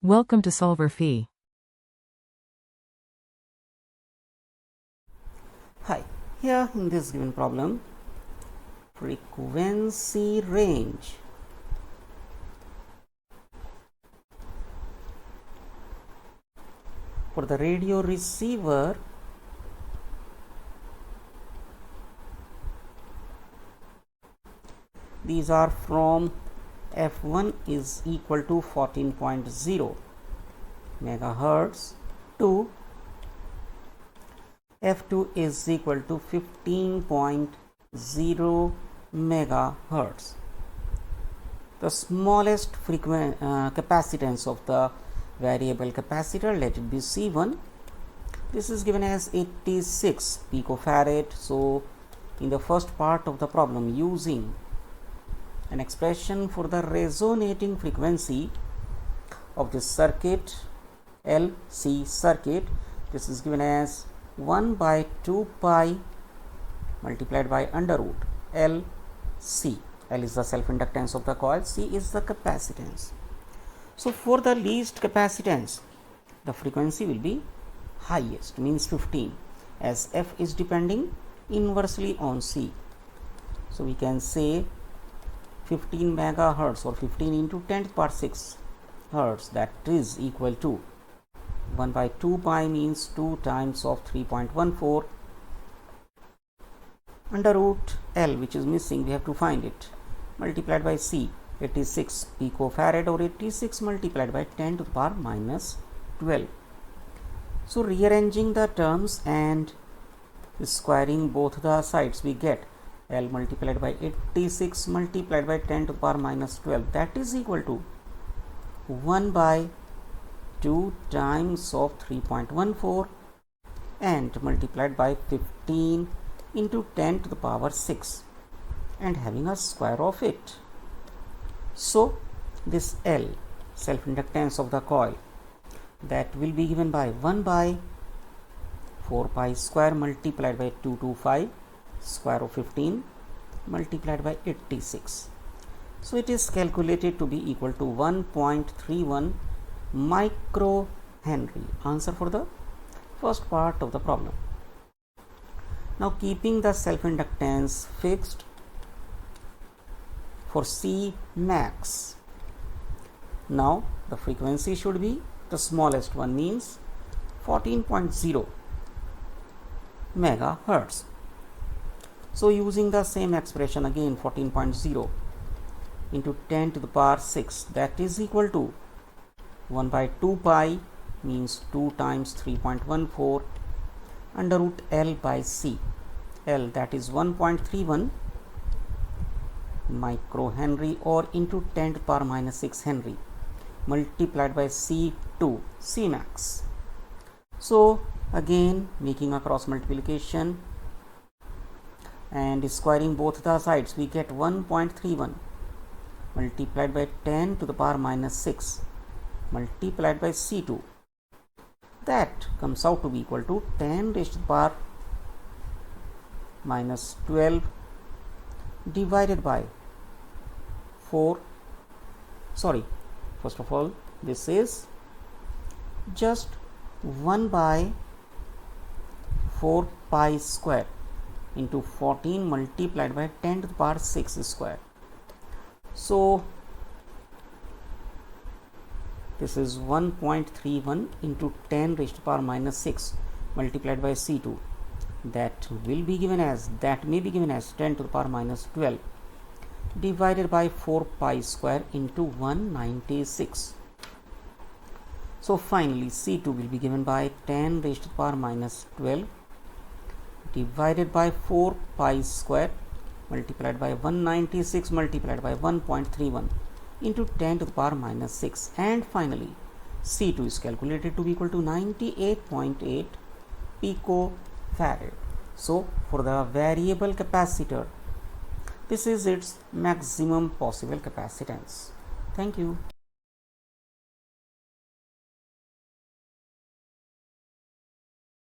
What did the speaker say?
Welcome to Solver Phi. Hi, here in this given problem, frequency range for the radio receiver these are from f1 is equal to 14.0 megahertz to f2 is equal to 15.0 megahertz. The smallest capacitance of the variable capacitor, let it be C1. This is given as 86 picofarad. So in the first part of the problem, using an expression for the resonating frequency of this circuit, LC circuit, this is given as 1 by 2 pi multiplied by under root LC. L is the self-inductance of the coil, C is the capacitance. So for the least capacitance, the frequency will be highest, means 15, as F is depending inversely on C. So we can say 15 megahertz or 15 into 10 to the power 6 hertz, that is equal to 1 by 2 pi means 2 times of 3.14 under root L, which is missing, we have to find it, multiplied by C, 86 picofarad, or 86 multiplied by 10 to the power minus 12. So rearranging the terms and squaring both the sides, we get L multiplied by 86 multiplied by 10 to the power minus 12, that is equal to 1 by 2 times of 3.14 and multiplied by 15 into 10 to the power 6 and having a square of it. So this L, self-inductance of the coil, that will be given by 1 by 4 pi square multiplied by 225 square of 15 multiplied by 86. So it is calculated to be equal to 1.31 microhenry. Answer for the first part of the problem. Now keeping the self-inductance fixed for C max, now the frequency should be the smallest one, means 14.0 megahertz. So using the same expression again, 14.0 into 10 to the power 6, that is equal to 1 by 2 pi means 2 times 3.14 under root L by C. L, that is 1.31 microhenry or into 10 to the power minus 6 Henry multiplied by C2, C max. So again making a cross multiplication and squaring both the sides, we get 1.31 multiplied by 10 to the power minus 6 multiplied by C2, that comes out to be equal to 10 raised to the power minus 12 divided by 4. First of all, this is just 1 by 4 pi square into 14 multiplied by 10 to the power 6 square. So this is 1.31 into 10 raised to the power minus 6 multiplied by C2, that will be given as, that may be given as 10 to the power minus 12 divided by 4 pi square into 196. So finally C2 will be given by 10 raised to the power minus 12 divided by 4 pi square multiplied by 196 multiplied by 1.31 into 10 to the power minus 6, and finally C2 is calculated to be equal to 98.8 picofarad. So for the variable capacitor, this is its maximum possible capacitance. Thank you.